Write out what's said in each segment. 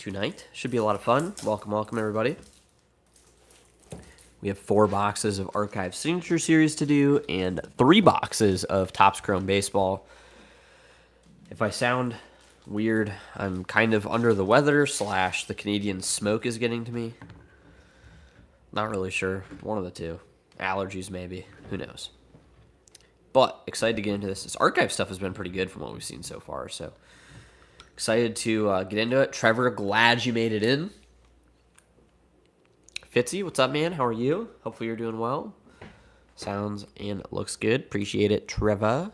tonight. Should be a lot of fun. Welcome, everybody. We have 4 boxes of Archive Signature Series to do and 3 boxes of Topps Chrome Baseball. If I sound weird, I'm kind of under the weather / the Canadian smoke is getting to me. Not really sure. One of the two. Allergies, maybe. Who knows? But excited to get into this. This Archive stuff has been pretty good from what we've seen so far. So excited to get into it. Trevor, glad you made it in. Fitzy, what's up, man? How are you? Hopefully you're doing well. Sounds and looks good. Appreciate it, Trevor.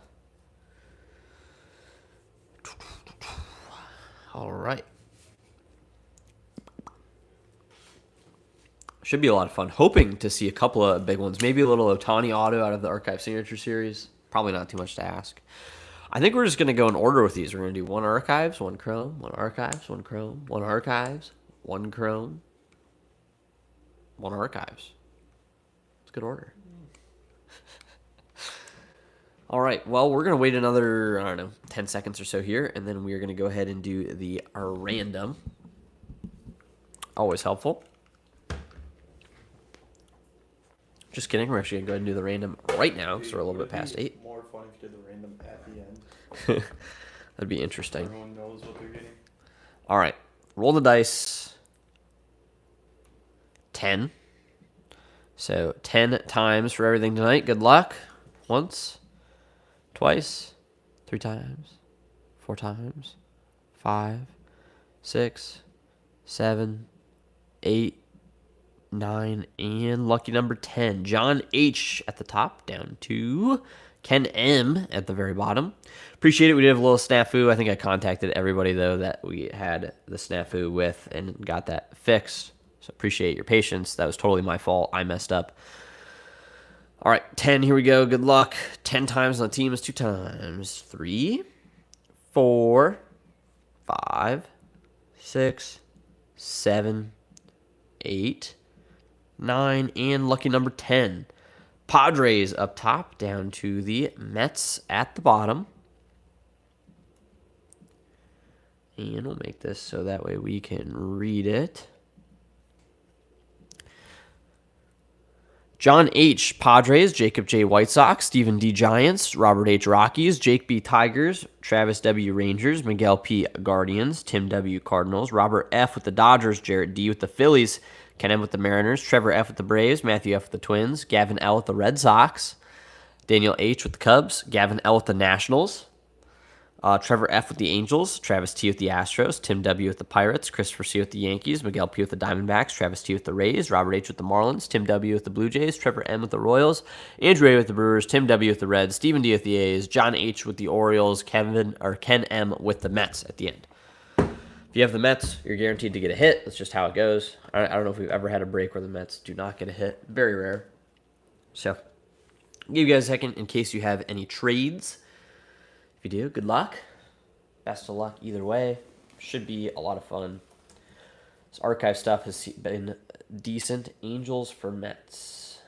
All right. Should be a lot of fun. Hoping to see a couple of big ones. Maybe a little Ohtani auto out of the Archive Signature Series. Probably not too much to ask. I think we're just going to go in order with these. We're going to do 1 Archives, 1 Chrome, 1 Archives, 1 Chrome, 1 Archives, 1 Chrome, 1 Archives. It's a good order. All right. Well, we're going to wait another, 10 seconds or so here, and then we are going to go ahead and do the random. Always helpful. Just kidding. We're actually going to go ahead and do the random right now because we're a little bit past 8. More fun if you did the random at the end. That'd be interesting. Everyone knows what they're getting. All right. Roll the dice. 10. So 10 times for everything tonight. Good luck. Once, twice, 3 times, 4 times, 5, 6, 7, 8, 9, and lucky number 10. John H. at the top, down to Ken M. at the very bottom. Appreciate it. We did have a little snafu. I think I contacted everybody, though, that we had the snafu with and got that fixed. So appreciate your patience. That was totally my fault. I messed up. All right, 10. Here we go. Good luck. 10 times on the team is 2 times. 3, 4, 5, 6, 7, 8, 9, and lucky number 10. Padres up top, down to the Mets at the bottom. And we'll make this so that way we can read it. John H. Padres, Jacob J. White Sox, Stephen D. Giants, Robert H. Rockies, Jake B. Tigers, Travis W. Rangers, Miguel P. Guardians, Tim W. Cardinals, Robert F. with the Dodgers, Jarrett D. with the Phillies, Ken M. with the Mariners, Trevor F. with the Braves, Matthew F. with the Twins, Gavin L. with the Red Sox, Daniel H. with the Cubs, Gavin L. with the Nationals, Trevor F. with the Angels, Travis T. with the Astros, Tim W. with the Pirates, Christopher C. with the Yankees, Miguel P. with the Diamondbacks, Travis T. with the Rays, Robert H. with the Marlins, Tim W. with the Blue Jays, Trevor M. with the Royals, Andrew A. with the Brewers, Tim W. with the Reds, Stephen D. with the A's, John H. with the Orioles, Ken M. with the Mets at the end. If you have the Mets, you're guaranteed to get a hit. That's just how it goes. I don't know if we've ever had a break where the Mets do not get a hit. Very rare. So, I'll give you guys a second in case you have any trades. If you do, good luck. Best of luck either way. Should be a lot of fun. This Archive stuff has been decent. Angels for Mets.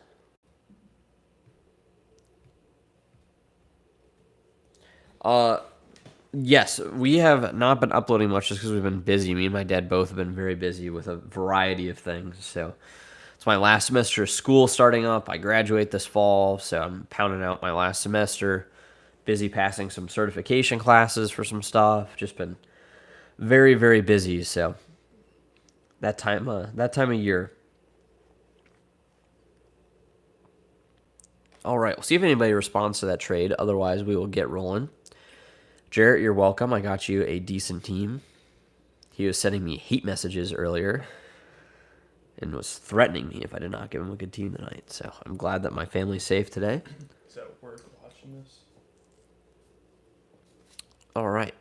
Yes, we have not been uploading much just because we've been busy. Me and my dad both have been very busy with a variety of things. So it's my last semester of school starting up. I graduate this fall, so I'm pounding out my last semester. Busy passing some certification classes for some stuff. Just been very, very busy. So that time of year. All right, we'll see if anybody responds to that trade. Otherwise, we will get rolling. Jarrett, you're welcome. I got you a decent team. He was sending me hate messages earlier and was threatening me if I did not give him a good team tonight. So I'm glad that my family's safe today. Is that worth watching this? All right.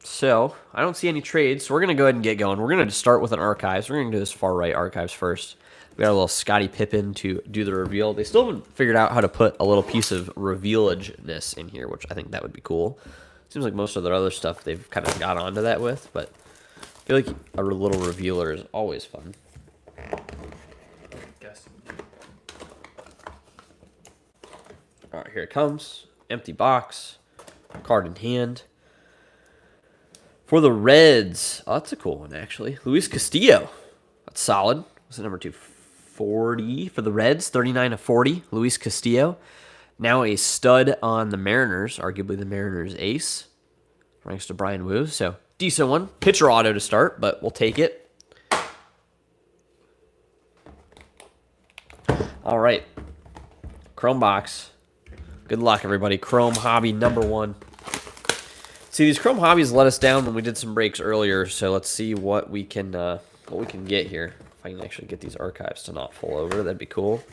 So I don't see any trades, so we're going to go ahead and get going. We're going to just start with an Archives. We're going to do this far right Archives first. We got a little Scottie Pippen to do the reveal. They still haven't figured out how to put a little piece of revealageness in here, which I think that would be cool. Seems like most of their other stuff they've kind of got onto that with, but I feel like a little revealer is always fun. Guess. All right, here it comes. Empty box. Card in hand. For the Reds, oh, that's a cool one, actually. Luis Castillo. That's solid. What's the number 240 for the Reds? 39/40. Luis Castillo. Now a stud on the Mariners, arguably the Mariners' ace. Thanks to Brian Wu. So, decent one. Pitcher auto to start, but we'll take it. All right. Chrome box. Good luck, everybody. Chrome hobby number 1. See, these Chrome hobbies let us down when we did some breaks earlier, so let's see what we can get here. If I can actually get these archives to not fall over, that'd be cool.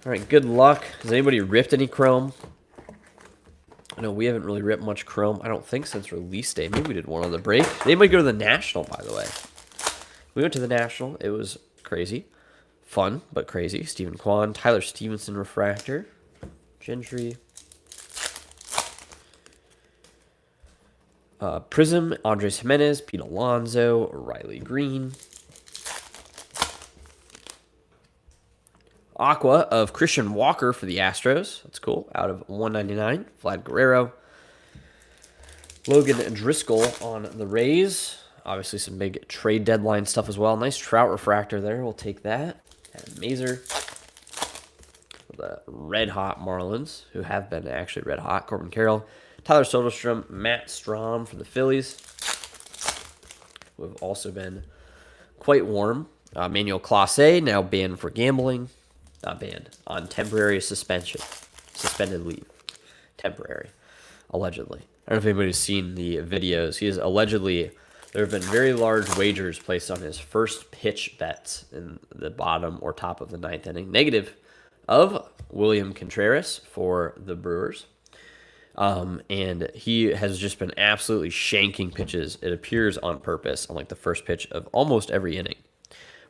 All right, good luck. Has anybody ripped any Chrome? I know we haven't really ripped much Chrome, I don't think, since release day. Maybe we did one on the break. Did anybody go to the National, by the way? We went to the National. It was crazy. Fun, but crazy. Stephen Kwan, Tyler Stevenson refractor, Gentry. Prism, Andres Jimenez, Pete Alonso, Riley Green. Aqua of Christian Walker for the Astros. That's cool. Out of 199. Vlad Guerrero. Logan Driscoll on the Rays. Obviously some big trade deadline stuff as well. Nice Trout refractor there. We'll take that. And Mazer. For the red-hot Marlins, who have been actually red-hot. Corbin Carroll. Tyler Soderstrom, Matt Strahm for the Phillies, who have also been quite warm. Manuel Clase, now banned for gambling. Not banned, on temporary suspension. Suspended leave. Temporary, allegedly. I don't know if anybody's seen the videos. He is allegedly, there have been very large wagers placed on his first pitch bets in the bottom or top of the 9th inning. Negative of William Contreras for the Brewers. And he has just been absolutely shanking pitches, it appears on purpose, on like the first pitch of almost every inning,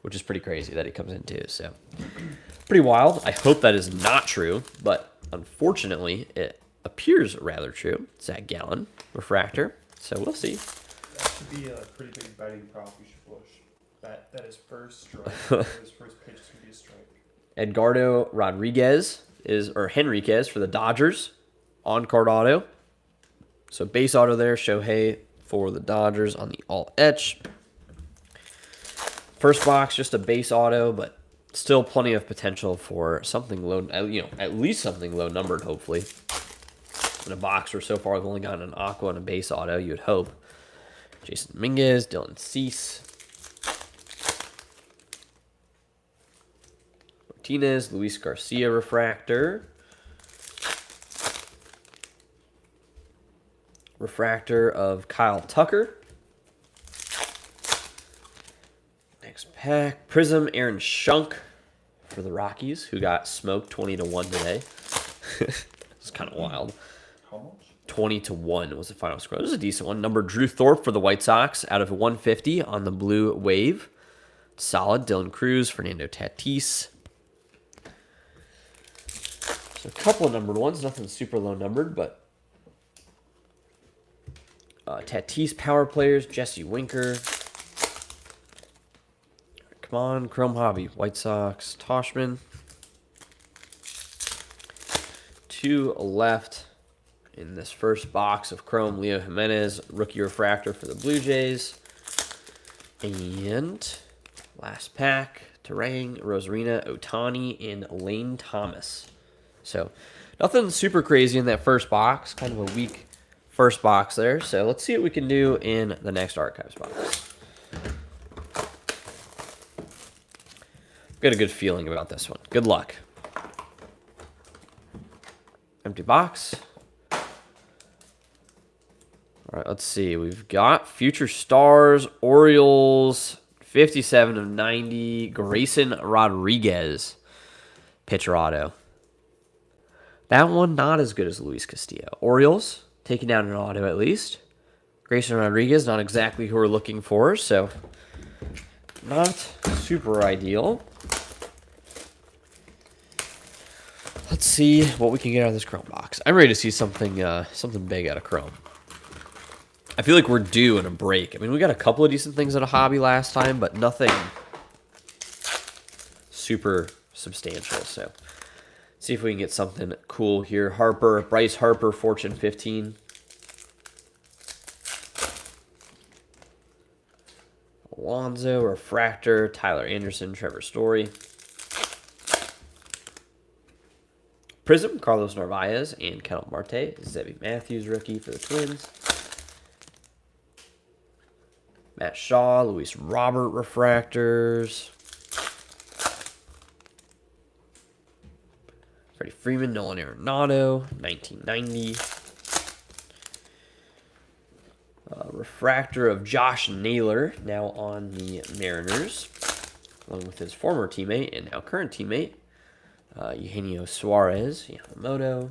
which is pretty crazy that he comes into. So, pretty wild. I hope that is not true, but unfortunately, it appears rather true. Zach Gallen, refractor. So, we'll see. That should be a pretty big betting prop you should push. That is first strike. His first pitch is going to be a strike. Edgardo Rodriguez or Henriquez for the Dodgers. On-card auto. So base auto there. Shohei for the Dodgers on the alt-etch. First box, just a base auto, but still plenty of potential for something low, at least something low numbered, hopefully. In a box where so far we've only gotten an aqua and a base auto, you would hope. Jason Dominguez, Dylan Cease. Martinez, Luis Garcia refractor. Refractor of Kyle Tucker. Next pack. Prism, Aaron Schunk for the Rockies, who got smoked 20-1 today. It's kind of wild. How much? 20-1 was the final score. This is a decent one. Number Drew Thorpe for the White Sox out of 150 on the Blue Wave. Solid. Dylan Cruz, Fernando Tatis. So a couple of numbered ones. Nothing super low numbered, but Tatis power players, Jesse Winker. Come on, Chrome Hobby. White Sox, Toshman. 2 left in this first box of Chrome. Leo Jimenez, rookie refractor for the Blue Jays. And last pack, Terang, Rosarina, Otani, and Lane Thomas. So nothing super crazy in that first box. Kind of a weak first box there. So let's see what we can do in the next archives box. Got a good feeling about this one. Good luck. Empty box. All right, let's see. We've got Future Stars, Orioles, 57/90, Grayson Rodriguez, pitcher auto. That one not as good as Luis Castillo. Orioles, taking down an auto at least. Grayson Rodriguez, not exactly who we're looking for, so not super ideal. Let's see what we can get out of this Chrome box. I'm ready to see something big out of Chrome. I feel like we're due in a break. I mean, we got a couple of decent things out of Hobby last time, but nothing super substantial. So, see if we can get something cool here. Bryce Harper, Fortune 15. Alonzo, Refractor, Tyler Anderson, Trevor Story. Prism, Carlos Narvaez and Ketel Marte. Zebby Matthews, rookie for the Twins. Matt Shaw, Luis Robert, Refractors. Freddie Freeman, Nolan Arenado, 1990. Refractor of Josh Naylor, now on the Mariners, along with his former teammate and now current teammate, Eugenio Suarez, Yamamoto.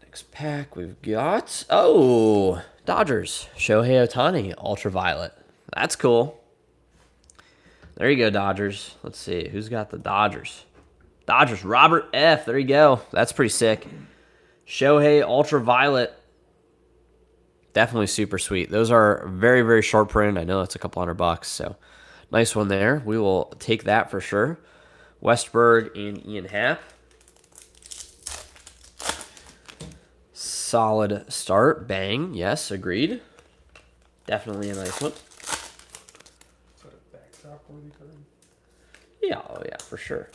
Next pack we've got, Dodgers, Shohei Ohtani, Ultraviolet. That's cool. There you go, Dodgers. Let's see, who's got the Dodgers? Dodgers, Robert F. There you go. That's pretty sick. Shohei Ultraviolet. Definitely super sweet. Those are very, very short print. I know it's a couple $100, so nice one there. We will take that for sure. Westberg and Ian Happ. Solid start. Bang. Yes, agreed. Definitely a nice one. Is that a backdrop worthy card? Yeah, oh yeah, for sure.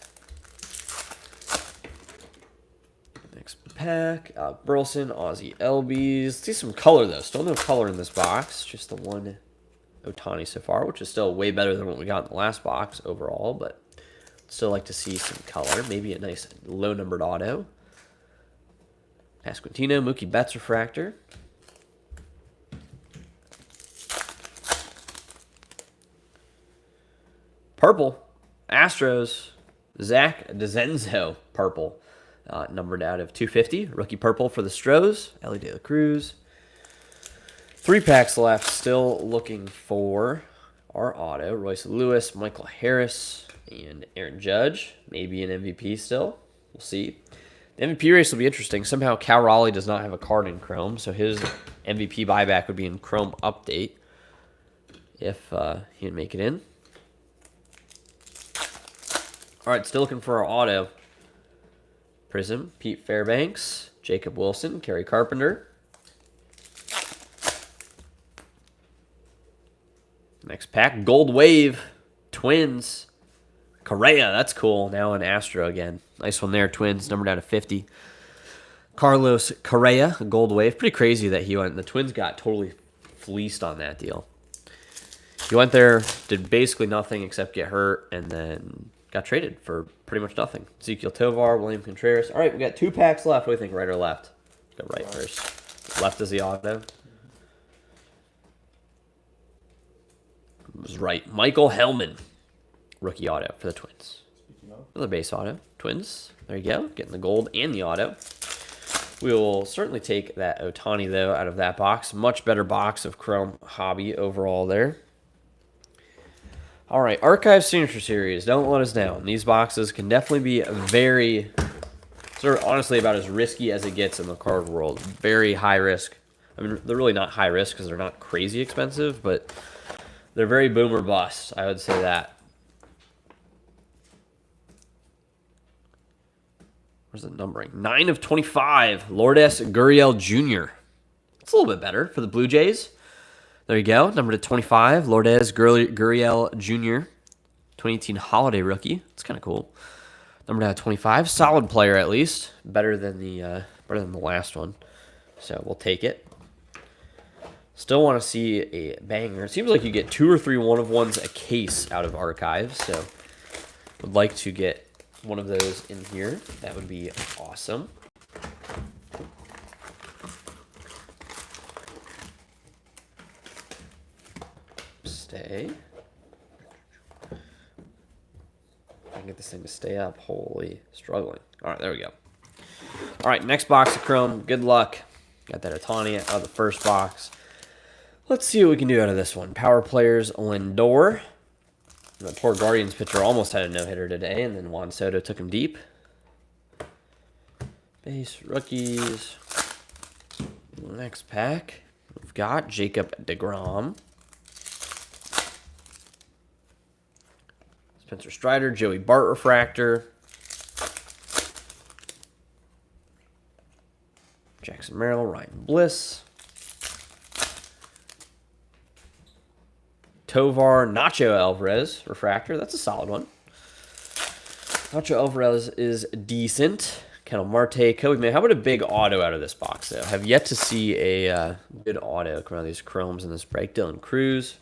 Next pack, Burleson, Ozzie Elbies. Let's see some color though. Still no color in this box. Just the one Ohtani so far, which is still way better than what we got in the last box overall, but still like to see some color. Maybe a nice low numbered auto. Pasquantino, Mookie Betts refractor. Purple, Astros, Zach DeZenzo, purple. Numbered out of 250. Rookie purple for the Stros. Ellie De La Cruz. 3 packs left. Still looking for our auto. Royce Lewis, Michael Harris, and Aaron Judge. Maybe an MVP still. We'll see. The MVP race will be interesting. Somehow Cal Raleigh does not have a card in Chrome, so his MVP buyback would be in Chrome Update if he'd make it in. All right, still looking for our auto. Prism, Pete Fairbanks, Jacob Wilson, Kerry Carpenter. Next pack, Gold Wave, Twins, Correa. That's cool. Now an Astro again. Nice one there, Twins, numbered out of 50. Carlos Correa, Gold Wave. Pretty crazy that he went. The Twins got totally fleeced on that deal. He went there, did basically nothing except get hurt, and then got traded for pretty much nothing. Ezequiel Tovar, William Contreras. All right, we got 2 packs left. What do you think, right or left? Go right first. Left is the auto. It was right. Michael Hellman, rookie auto for the Twins. Another base auto. Twins. There you go. Getting the gold and the auto. We will certainly take that Ohtani, though, out of that box. Much better box of Chrome Hobby overall there. All right, Archive Signature Series. Don't let us down. These boxes can definitely be very, sort of honestly about as risky as it gets in the card world. Very high risk. I mean, they're really not high risk because they're not crazy expensive, but they're very boom or bust. I would say that. Where's the numbering? 9 of 25. Lourdes Gurriel Jr. It's a little bit better for the Blue Jays. There you go. Number to 25. Lourdes Gurriel Jr. 2018 Holiday rookie. It's kind of cool. Number to 25. Solid player at least. Better than the last one. So we'll take it. Still want to see a banger. It seems like you get 2 or 3 one-of-ones a case out of Archives. So would like to get one of those in here. That would be awesome. Stay. If I can get this thing to stay up. Holy, struggling. All right, there we go. All right, next box of Chrome. Good luck. Got that Ohtani out of the first box. Let's see what we can do out of this one. Power Players, Lindor. The poor Guardians pitcher almost had a no-hitter today, and then Juan Soto took him deep. Base rookies. Next pack, we've got Jacob deGrom. Spencer Strider, Joey Bart refractor. Jackson Merrill, Ryan Bliss. Tovar Nacho Alvarez refractor. That's a solid one. Nacho Alvarez is decent. Kendall Marte, Kobe Man. How about a big auto out of this box, though? Have yet to see a good auto come out of these chromes in this break. Dylan Cruz.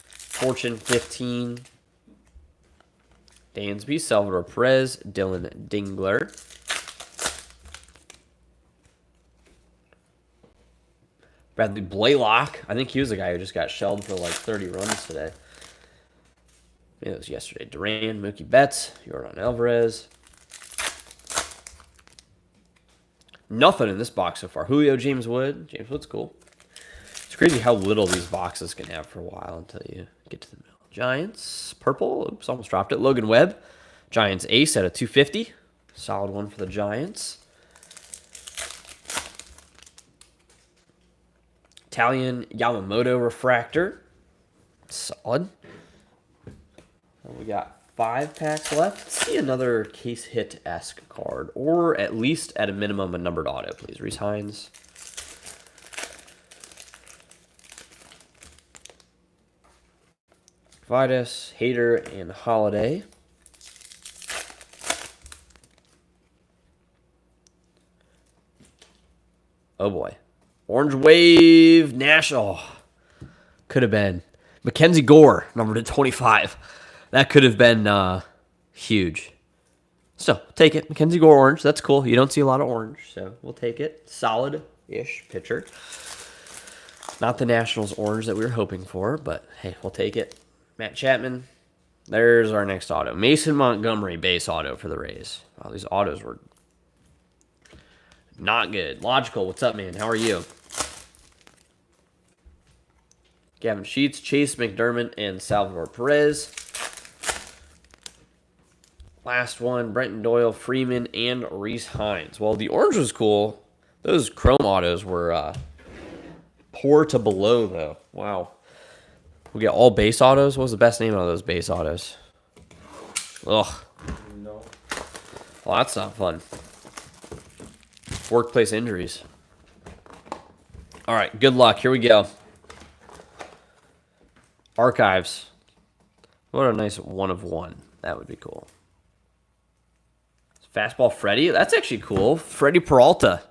Fortune 15. Dansby, Salvador Perez, Dylan Dingler. Bradley Blaylock. I think he was the guy who just got shelled for like 30 runs today. It was yesterday. Duran, Mookie Betts, Yordan Alvarez. Nothing in this box so far. Julio James Wood. James Wood's cool. It's crazy how little these boxes can have for a while until you get to the middle. Giants, purple. Oops, almost dropped it. Logan Webb. Giants ace at a 250. Solid one for the Giants. Italian Yamamoto refractor. Solid. We got 5 packs left. Let's see another case hit-esque card, or at least at a minimum a numbered auto, please. Reese Hines. Vidas, Hader, and Holiday. Oh boy. Orange Wave, National. Could have been. Mackenzie Gore, numbered at 25. That could have been huge. So, take it. Mackenzie Gore orange. That's cool. You don't see a lot of orange, so we'll take it. Solid-ish pitcher. Not the Nationals orange that we were hoping for, but hey, we'll take it. Matt Chapman. There's our next auto. Mason Montgomery base auto for the Rays. Wow, these autos were not good. Logical, what's up, man? How are you? Gavin Sheets, Chase McDermott, and Salvador Perez. Last one, Brenton Doyle, Freeman, and Reese Hines. Well, the orange was cool. Those chrome autos were poor to below, though. Wow. We get all base autos? What was the best name of those base autos? Ugh. No. Well, that's not fun. Workplace injuries. All right, good luck. Here we go. Archives. What a nice 1 of 1. That would be cool. Fastball Freddy. That's actually cool. Freddy Peralta.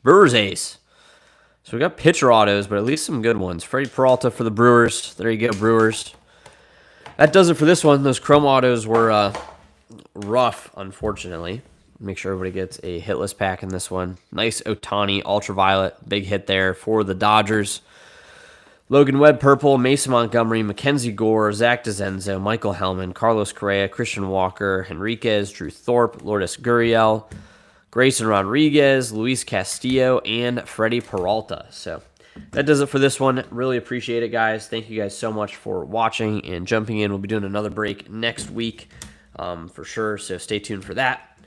Brewers ace. So we got pitcher autos, but at least some good ones. Freddy Peralta for the Brewers. There you go, Brewers. That does it for this one. Those chrome autos were rough, unfortunately. Make sure everybody gets a hitless pack in this one. Nice Ohtani Ultraviolet. Big hit there for the Dodgers. Logan Webb, purple. Mason Montgomery, Mackenzie Gore, Zach DeZenzo, Michael Hellman, Carlos Correa, Christian Walker, Henriquez, Drew Thorpe, Lourdes Gurriel, Grayson Rodriguez, Luis Castillo, and Freddy Peralta. So that does it for this one. Really appreciate it, guys. Thank you guys so much for watching and jumping in. We'll be doing another break next week for sure, so stay tuned for that.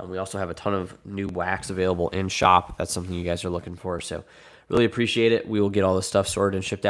We also have a ton of new wax available in shop. That's something you guys are looking for, so really appreciate it. We will get all this stuff sorted and shipped out.